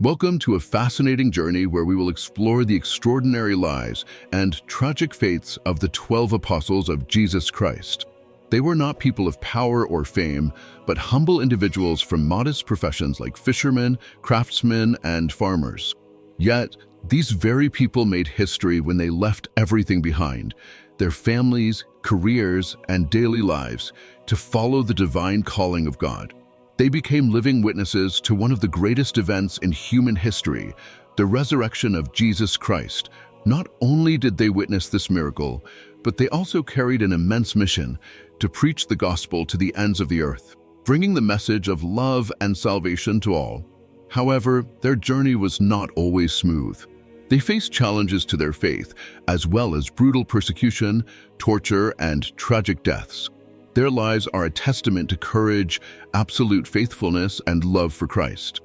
Welcome to a fascinating journey where we will explore the extraordinary lives and tragic fates of the 12 apostles of Jesus Christ. They were not people of power or fame, but humble individuals from modest professions like fishermen, craftsmen, and farmers. Yet, these very people made history when they left everything behind, their families, careers, and daily lives, to follow the divine calling of God. They became living witnesses to one of the greatest events in human history, the resurrection of Jesus Christ. Not only did they witness this miracle, but they also carried an immense mission to preach the gospel to the ends of the earth, bringing the message of love and salvation to all. However, their journey was not always smooth. They faced challenges to their faith, as well as brutal persecution, torture, and tragic deaths. Their lives are a testament to courage, absolute faithfulness, and love for Christ.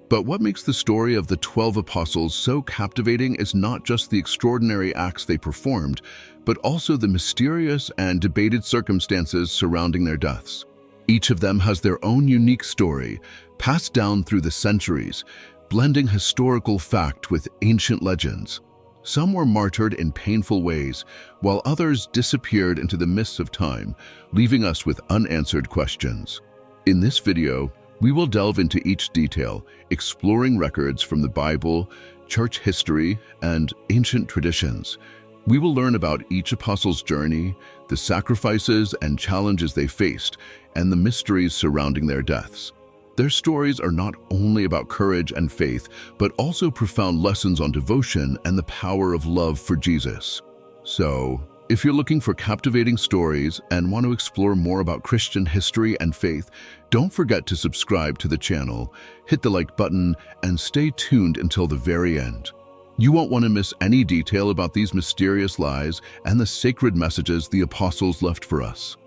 But what makes the story of the 12 apostles so captivating is not just the extraordinary acts they performed, but also the mysterious and debated circumstances surrounding their deaths. Each of them has their own unique story, passed down through the centuries, blending historical fact with ancient legends. Some were martyred in painful ways, while others disappeared into the mists of time, leaving us with unanswered questions. In this video, we will delve into each detail, exploring records from the Bible, church history, and ancient traditions. We will learn about each apostle's journey, the sacrifices and challenges they faced, and the mysteries surrounding their deaths. Their stories are not only about courage and faith, but also profound lessons on devotion and the power of love for Jesus. So, if you're looking for captivating stories and want to explore more about Christian history and faith, don't forget to subscribe to the channel, hit the like button, and stay tuned until the very end. You won't want to miss any detail about these mysterious lives and the sacred messages the apostles left for us.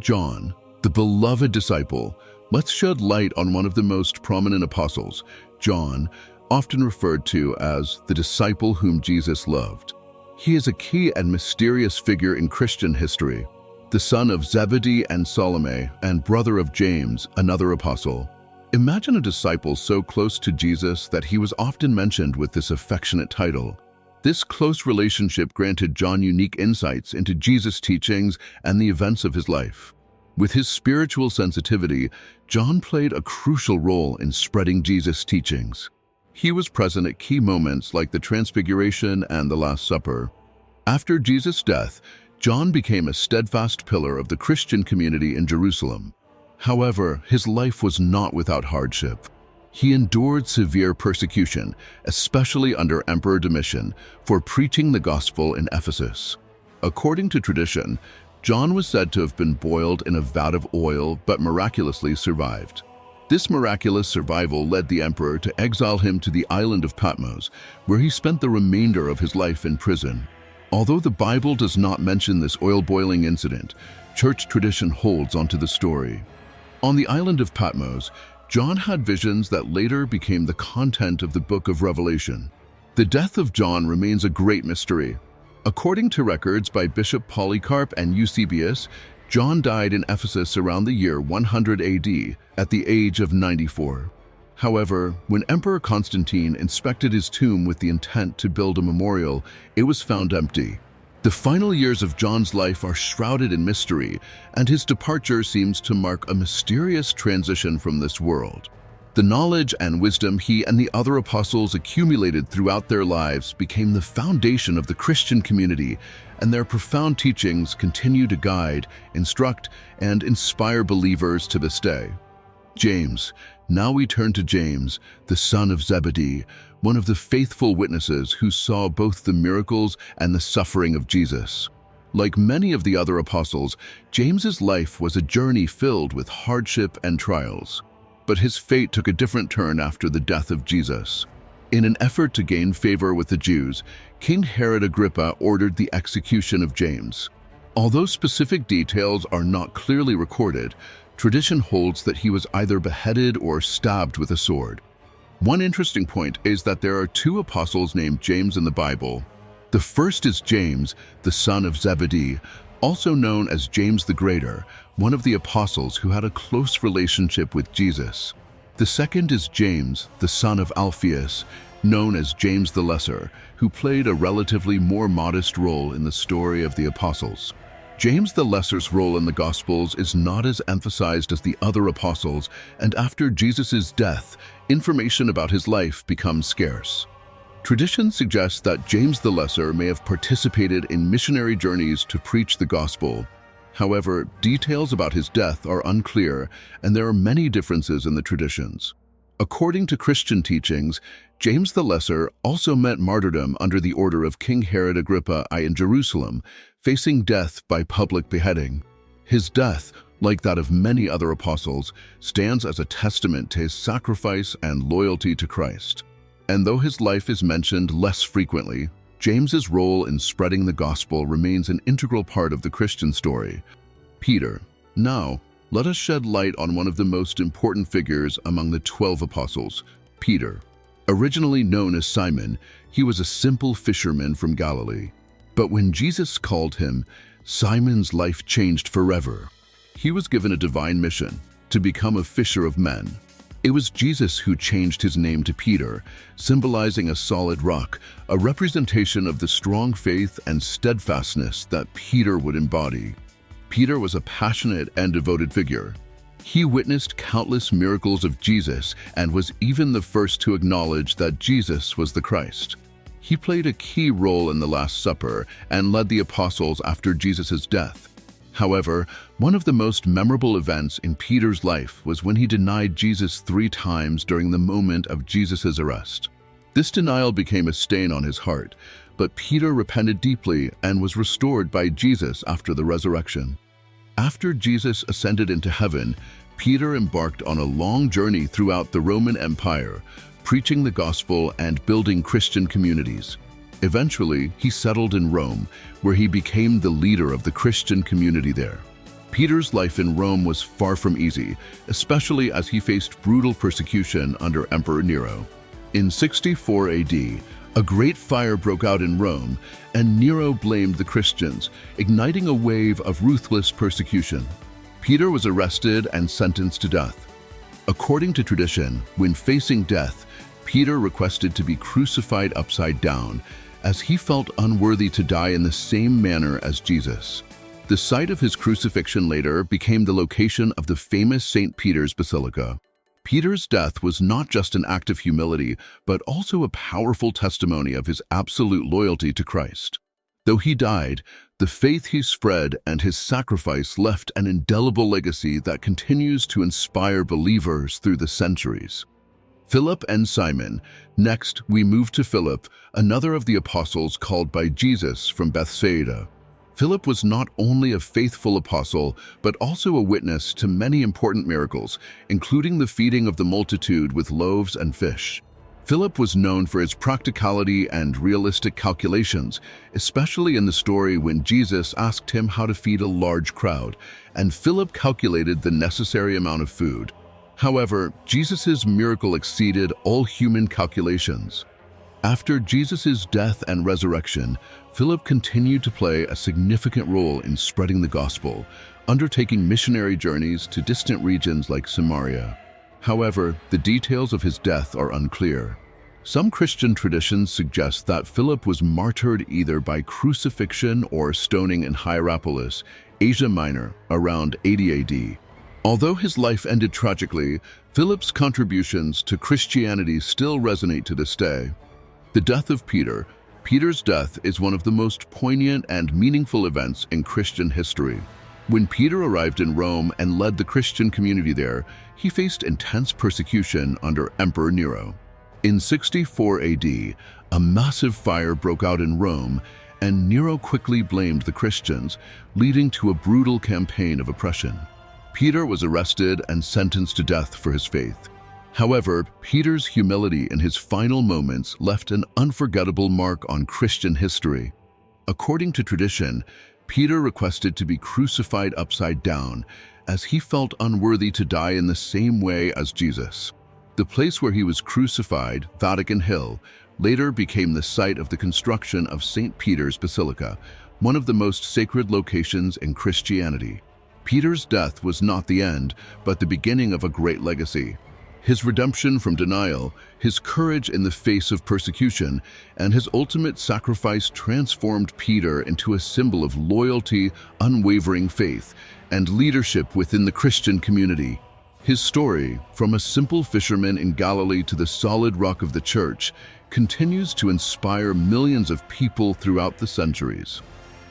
John, the beloved disciple. Let's shed light on one of the most prominent apostles, John, often referred to as the disciple whom Jesus loved. He is a key and mysterious figure in Christian history, the son of Zebedee and Salome and brother of James, another apostle. Imagine a disciple so close to Jesus that he was often mentioned with this affectionate title. This close relationship granted John unique insights into Jesus' teachings and the events of his life. With his spiritual sensitivity, John played a crucial role in spreading Jesus' teachings. He was present at key moments like the Transfiguration and the Last Supper. After Jesus' death, John became a steadfast pillar of the Christian community in Jerusalem. However, his life was not without hardship. He endured severe persecution, especially under Emperor Domitian, for preaching the gospel in Ephesus. According to tradition, John was said to have been boiled in a vat of oil but miraculously survived. This miraculous survival led the emperor to exile him to the island of Patmos, where he spent the remainder of his life in prison. Although the Bible does not mention this oil-boiling incident, church tradition holds onto the story. On the island of Patmos, John had visions that later became the content of the book of Revelation. The death of John remains a great mystery. According to records by Bishop Polycarp and Eusebius, John died in Ephesus around the year 100 AD at the age of 94. However, when Emperor Constantine inspected his tomb with the intent to build a memorial, it was found empty. The final years of John's life are shrouded in mystery, and his departure seems to mark a mysterious transition from this world. The knowledge and wisdom he and the other apostles accumulated throughout their lives became the foundation of the Christian community, and their profound teachings continue to guide, instruct, and inspire believers to this day. James. Now we turn to James, the son of Zebedee, one of the faithful witnesses who saw both the miracles and the suffering of Jesus. Like many of the other apostles, James's life was a journey filled with hardship and trials. But his fate took a different turn after the death of Jesus. In an effort to gain favor with the Jews, King Herod Agrippa ordered the execution of James. Although specific details are not clearly recorded, tradition holds that he was either beheaded or stabbed with a sword. One interesting point is that there are two apostles named James in the Bible. The first is James, the son of Zebedee, also known as James the Greater, one of the apostles who had a close relationship with Jesus. The second is James, the son of Alphaeus, known as James the Lesser, who played a relatively more modest role in the story of the apostles. James the Lesser's role in the Gospels is not as emphasized as the other apostles, and after Jesus' death, information about his life becomes scarce. Tradition suggests that James the Lesser may have participated in missionary journeys to preach the gospel. However, details about his death are unclear, and there are many differences in the traditions. According to Christian teachings, James the Lesser also met martyrdom under the order of King Herod Agrippa I in Jerusalem, facing death by public beheading. His death, like that of many other apostles, stands as a testament to his sacrifice and loyalty to Christ. And though his life is mentioned less frequently, James's role in spreading the gospel remains an integral part of the Christian story. Peter. Now, let us shed light on one of the most important figures among the 12 apostles, Peter. Originally known as Simon, he was a simple fisherman from Galilee. But when Jesus called him, Simon's life changed forever. He was given a divine mission to become a fisher of men. It was Jesus who changed his name to Peter, symbolizing a solid rock, a representation of the strong faith and steadfastness that Peter would embody. Peter was a passionate and devoted figure. He witnessed countless miracles of Jesus and was even the first to acknowledge that Jesus was the Christ. He played a key role in the Last Supper and led the apostles after Jesus' death. However, one of the most memorable events in Peter's life was when he denied Jesus 3 times during the moment of Jesus' arrest. This denial became a stain on his heart, but Peter repented deeply and was restored by Jesus after the resurrection. After Jesus ascended into heaven, Peter embarked on a long journey throughout the Roman Empire, preaching the gospel and building Christian communities. Eventually, he settled in Rome, where he became the leader of the Christian community there. Peter's life in Rome was far from easy, especially as he faced brutal persecution under Emperor Nero. In 64 AD, a great fire broke out in Rome, and Nero blamed the Christians, igniting a wave of ruthless persecution. Peter was arrested and sentenced to death. According to tradition, when facing death, Peter requested to be crucified upside down, as he felt unworthy to die in the same manner as Jesus. The site of his crucifixion later became the location of the famous St. Peter's Basilica. Peter's death was not just an act of humility, but also a powerful testimony of his absolute loyalty to Christ. Though he died, the faith he spread and his sacrifice left an indelible legacy that continues to inspire believers through the centuries. Philip and Simon. Next, we move to Philip, another of the apostles called by Jesus from Bethsaida. Philip was not only a faithful apostle, but also a witness to many important miracles, including the feeding of the multitude with loaves and fish. Philip was known for his practicality and realistic calculations, especially in the story when Jesus asked him how to feed a large crowd, and Philip calculated the necessary amount of food. However, Jesus' miracle exceeded all human calculations. After Jesus' death and resurrection, Philip continued to play a significant role in spreading the gospel, undertaking missionary journeys to distant regions like Samaria. However, the details of his death are unclear. Some Christian traditions suggest that Philip was martyred either by crucifixion or stoning in Hierapolis, Asia Minor, around 80 AD. Although his life ended tragically, Philip's contributions to Christianity still resonate to this day. The death of Peter. Peter's death is one of the most poignant and meaningful events in Christian history. When Peter arrived in Rome and led the Christian community there, he faced intense persecution under Emperor Nero. In 64 AD, a massive fire broke out in Rome, and Nero quickly blamed the Christians, leading to a brutal campaign of oppression. Peter was arrested and sentenced to death for his faith. However, Peter's humility in his final moments left an unforgettable mark on Christian history. According to tradition, Peter requested to be crucified upside down, as he felt unworthy to die in the same way as Jesus. The place where he was crucified, Vatican Hill, later became the site of the construction of St. Peter's Basilica, one of the most sacred locations in Christianity. Peter's death was not the end, but the beginning of a great legacy. His redemption from denial, his courage in the face of persecution, and his ultimate sacrifice transformed Peter into a symbol of loyalty, unwavering faith, and leadership within the Christian community. His story, from a simple fisherman in Galilee to the solid rock of the church, continues to inspire millions of people throughout the centuries.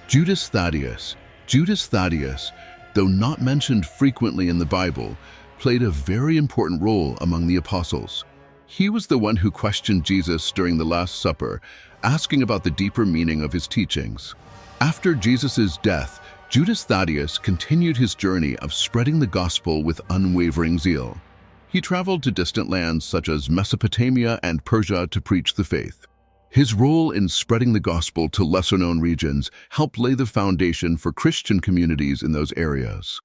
Judas Thaddeus, though not mentioned frequently in the Bible, played a very important role among the apostles. He was the one who questioned Jesus during the Last Supper, asking about the deeper meaning of his teachings. After Jesus' death, Judas Thaddeus continued his journey of spreading the gospel with unwavering zeal. He traveled to distant lands such as Mesopotamia and Persia to preach the faith. His role in spreading the gospel to lesser-known regions helped lay the foundation for Christian communities in those areas.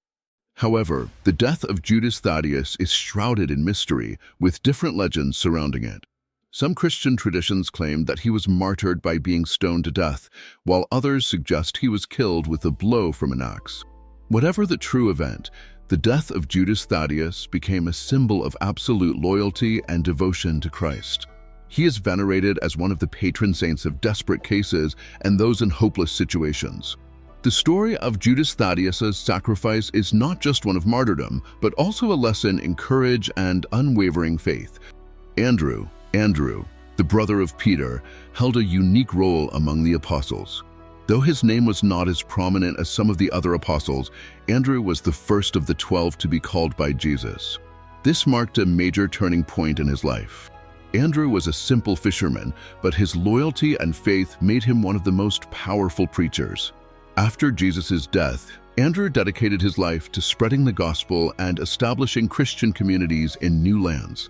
However, the death of Judas Thaddeus is shrouded in mystery, with different legends surrounding it. Some Christian traditions claim that he was martyred by being stoned to death, while others suggest he was killed with a blow from an axe. Whatever the true event, the death of Judas Thaddeus became a symbol of absolute loyalty and devotion to Christ. He is venerated as one of the patron saints of desperate cases and those in hopeless situations. The story of Judas Thaddeus' sacrifice is not just one of martyrdom, but also a lesson in courage and unwavering faith. Andrew, the brother of Peter, held a unique role among the apostles. Though his name was not as prominent as some of the other apostles, Andrew was the first of the 12 to be called by Jesus. This marked a major turning point in his life. Andrew was a simple fisherman, but his loyalty and faith made him one of the most powerful preachers. After Jesus' death, Andrew dedicated his life to spreading the gospel and establishing Christian communities in new lands.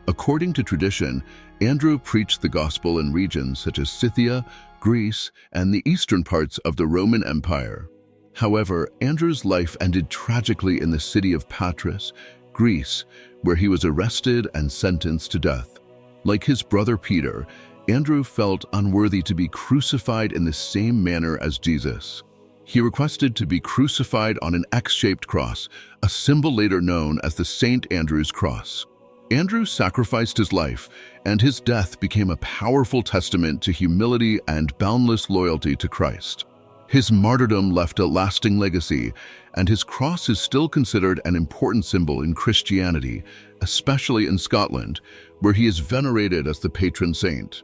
According to tradition, Andrew preached the gospel in regions such as Scythia, Greece, and the eastern parts of the Roman Empire. However, Andrew's life ended tragically in the city of Patras, Greece, where he was arrested and sentenced to death. Like his brother Peter, Andrew felt unworthy to be crucified in the same manner as Jesus. He requested to be crucified on an X-shaped cross, a symbol later known as the St. Andrew's Cross. Andrew sacrificed his life, and his death became a powerful testament to humility and boundless loyalty to Christ. His martyrdom left a lasting legacy, and his cross is still considered an important symbol in Christianity, especially in Scotland, where he is venerated as the patron saint.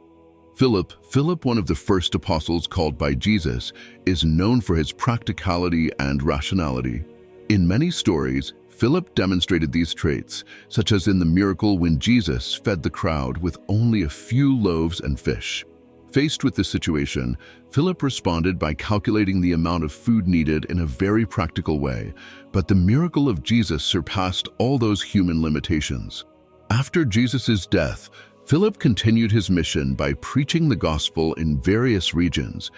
Philip, one of the first apostles called by Jesus, is known for his practicality and rationality. In many stories, Philip demonstrated these traits, such as in the miracle when Jesus fed the crowd with only a few loaves and fish. Faced with this situation, Philip responded by calculating the amount of food needed in a very practical way, but the miracle of Jesus surpassed all those human limitations. After Jesus' death, Philip continued his mission by preaching the gospel in various regions.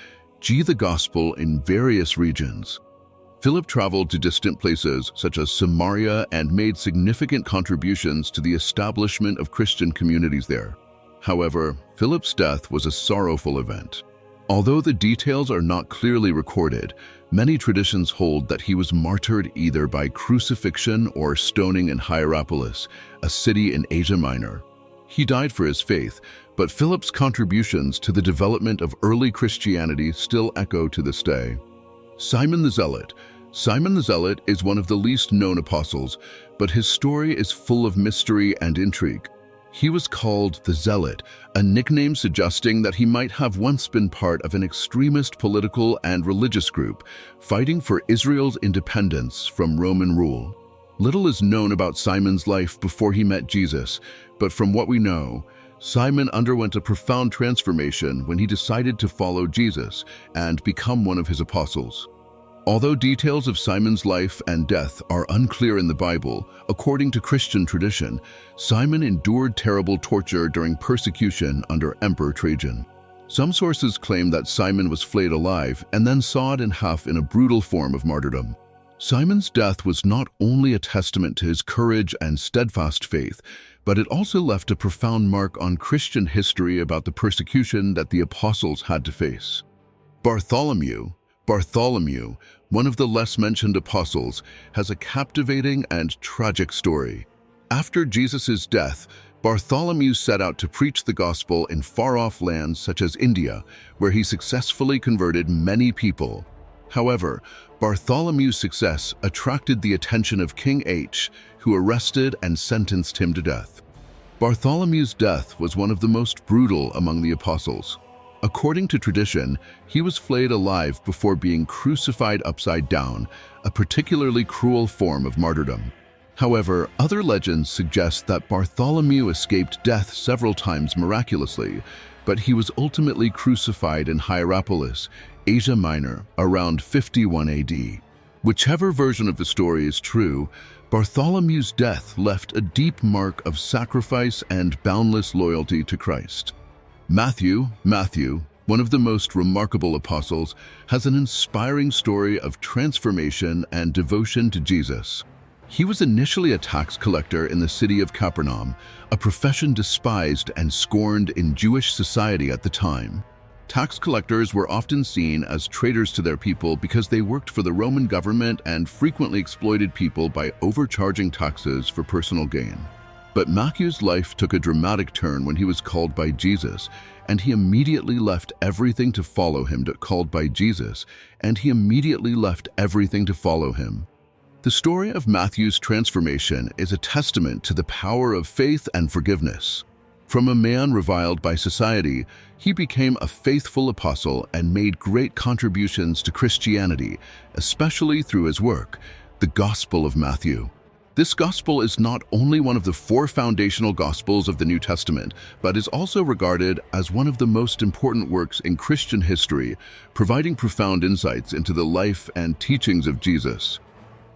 Philip traveled to distant places such as Samaria and made significant contributions to the establishment of Christian communities there. However, Philip's death was a sorrowful event. Although the details are not clearly recorded, many traditions hold that he was martyred either by crucifixion or stoning in Hierapolis, a city in Asia Minor. He died for his faith, but Philip's contributions to the development of early Christianity still echo to this day. Simon the Zealot is one of the least known apostles, but his story is full of mystery and intrigue. He was called the Zealot, a nickname suggesting that he might have once been part of an extremist political and religious group, fighting for Israel's independence from Roman rule. Little is known about Simon's life before he met Jesus, but from what we know, Simon underwent a profound transformation when he decided to follow Jesus and become one of his apostles. Although details of Simon's life and death are unclear in the Bible, according to Christian tradition, Simon endured terrible torture during persecution under Emperor Trajan. Some sources claim that Simon was flayed alive and then sawed in half in a brutal form of martyrdom. Simon's death was not only a testament to his courage and steadfast faith, but it also left a profound mark on Christian history about the persecution that the apostles had to face. Bartholomew, one of the less mentioned apostles, has a captivating and tragic story. After Jesus' death, Bartholomew set out to preach the gospel in far-off lands such as India, where he successfully converted many people. However, Bartholomew's success attracted the attention of King H, who arrested and sentenced him to death. Bartholomew's death was one of the most brutal among the apostles. According to tradition, he was flayed alive before being crucified upside down, a particularly cruel form of martyrdom. However, other legends suggest that Bartholomew escaped death several times miraculously, but he was ultimately crucified in Hierapolis, Asia Minor, around 51 AD. Whichever version of the story is true, Bartholomew's death left a deep mark of sacrifice and boundless loyalty to Christ. Matthew, one of the most remarkable apostles, has an inspiring story of transformation and devotion to Jesus. He was initially a tax collector in the city of Capernaum, a profession despised and scorned in Jewish society at the time. Tax collectors were often seen as traitors to their people because they worked for the Roman government and frequently exploited people by overcharging taxes for personal gain. But Matthew's life took a dramatic turn when he was called by Jesus, and he immediately left everything to follow him. The story of Matthew's transformation is a testament to the power of faith and forgiveness. From a man reviled by society, he became a faithful apostle and made great contributions to Christianity, especially through his work, the Gospel of Matthew. This gospel is not only one of the 4 foundational gospels of the New Testament, but is also regarded as one of the most important works in Christian history, providing profound insights into the life and teachings of Jesus.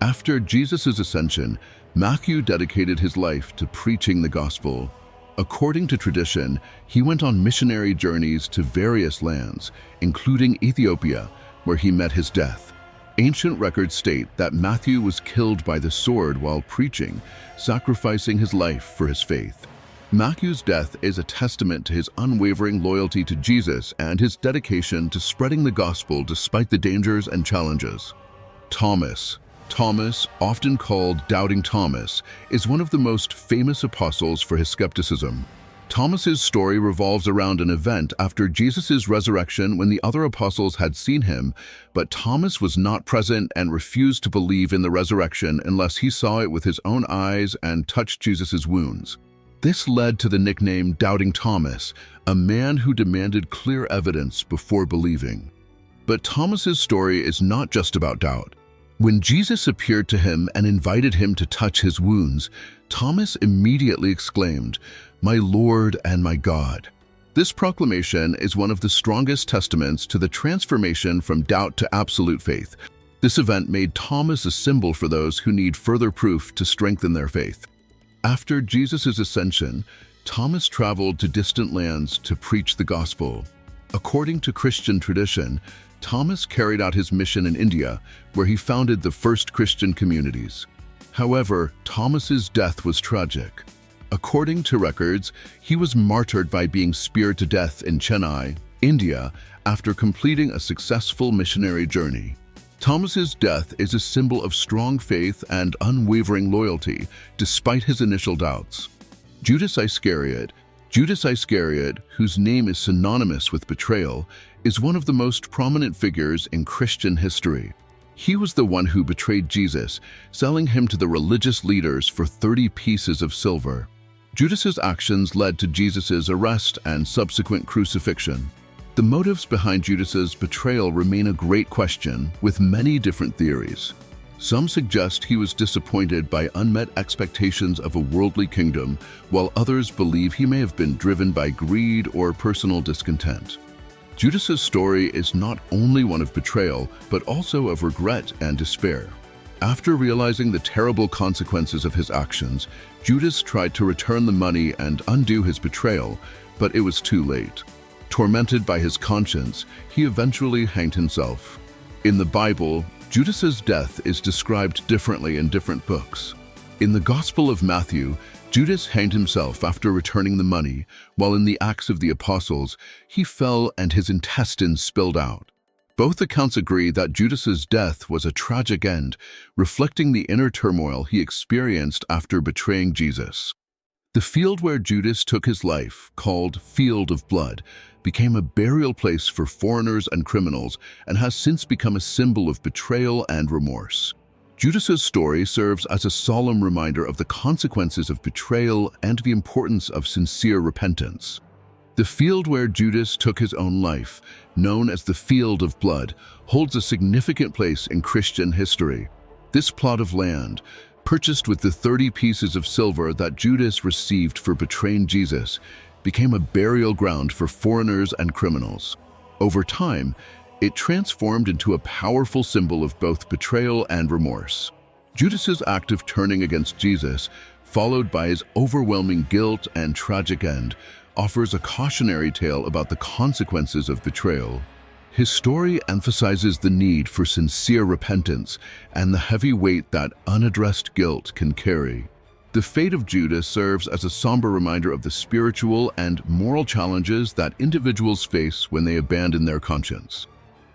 After Jesus' ascension, Matthew dedicated his life to preaching the gospel. According to tradition, he went on missionary journeys to various lands, including Ethiopia, where he met his death. Ancient records state that Matthew was killed by the sword while preaching, sacrificing his life for his faith. Matthew's death is a testament to his unwavering loyalty to Jesus and his dedication to spreading the gospel despite the dangers and challenges. Thomas, often called Doubting Thomas, is one of the most famous apostles for his skepticism. Thomas's story revolves around an event after Jesus' resurrection when the other apostles had seen him, but Thomas was not present and refused to believe in the resurrection unless he saw it with his own eyes and touched Jesus' wounds. This led to the nickname Doubting Thomas, a man who demanded clear evidence before believing. But Thomas's story is not just about doubt. When Jesus appeared to him and invited him to touch his wounds, Thomas immediately exclaimed, "My Lord and my God." This proclamation is one of the strongest testaments to the transformation from doubt to absolute faith. This event made Thomas a symbol for those who need further proof to strengthen their faith. After Jesus' ascension, Thomas traveled to distant lands to preach the gospel. According to Christian tradition, Thomas carried out his mission in India, where he founded the first Christian communities. However, Thomas's death was tragic. According to records, he was martyred by being speared to death in Chennai, India, after completing a successful missionary journey. Thomas's death is a symbol of strong faith and unwavering loyalty, despite his initial doubts. Judas Iscariot, whose name is synonymous with betrayal, is one of the most prominent figures in Christian history. He was the one who betrayed Jesus, selling him to the religious leaders for 30 pieces of silver. Judas's actions led to Jesus' arrest and subsequent crucifixion. The motives behind Judas's betrayal remain a great question, with many different theories. Some suggest he was disappointed by unmet expectations of a worldly kingdom, while others believe he may have been driven by greed or personal discontent. Judas's story is not only one of betrayal, but also of regret and despair. After realizing the terrible consequences of his actions, Judas tried to return the money and undo his betrayal, but it was too late. Tormented by his conscience, he eventually hanged himself. In the Bible, Judas's death is described differently in different books. In the Gospel of Matthew, Judas hanged himself after returning the money, while in the Acts of the Apostles, he fell and his intestines spilled out. Both accounts agree that Judas's death was a tragic end, reflecting the inner turmoil he experienced after betraying Jesus. The field where Judas took his life, called Field of Blood, became a burial place for foreigners and criminals and has since become a symbol of betrayal and remorse. Judas's story serves as a solemn reminder of the consequences of betrayal and the importance of sincere repentance. The field where Judas took his own life, known as the Field of Blood, holds a significant place in Christian history. This plot of land, purchased with the 30 pieces of silver that Judas received for betraying Jesus, became a burial ground for foreigners and criminals. Over time, it transformed into a powerful symbol of both betrayal and remorse. Judas's act of turning against Jesus, followed by his overwhelming guilt and tragic end, offers a cautionary tale about the consequences of betrayal. His story emphasizes the need for sincere repentance and the heavy weight that unaddressed guilt can carry. The fate of Judas serves as a somber reminder of the spiritual and moral challenges that individuals face when they abandon their conscience.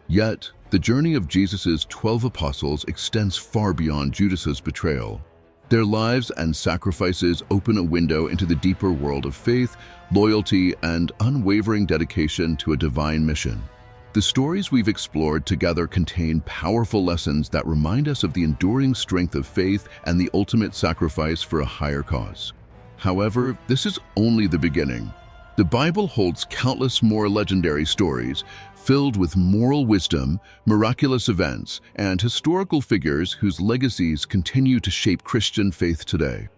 Yet, the journey of Jesus' 12 apostles extends far beyond Judas's betrayal. Their lives and sacrifices open a window into the deeper world of faith, loyalty, and unwavering dedication to a divine mission. The stories we've explored together contain powerful lessons that remind us of the enduring strength of faith and the ultimate sacrifice for a higher cause. However, this is only the beginning. The Bible holds countless more legendary stories, filled with moral wisdom, miraculous events, and historical figures whose legacies continue to shape Christian faith today.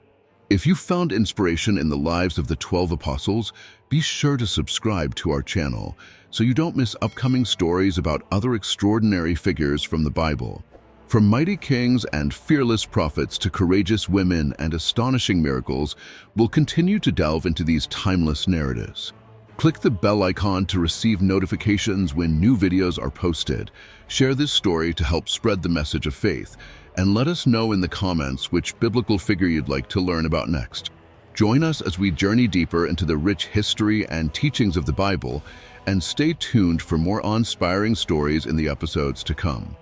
If you found inspiration in the lives of the 12 apostles, be sure to subscribe to our channel so you don't miss upcoming stories about other extraordinary figures from the Bible. From mighty kings and fearless prophets to courageous women and astonishing miracles, we'll continue to delve into these timeless narratives. Click the bell icon to receive notifications when new videos are posted. Share this story to help spread the message of faith, and let us know in the comments which biblical figure you'd like to learn about next. Join us as we journey deeper into the rich history and teachings of the Bible, and stay tuned for more awe-inspiring stories in the episodes to come.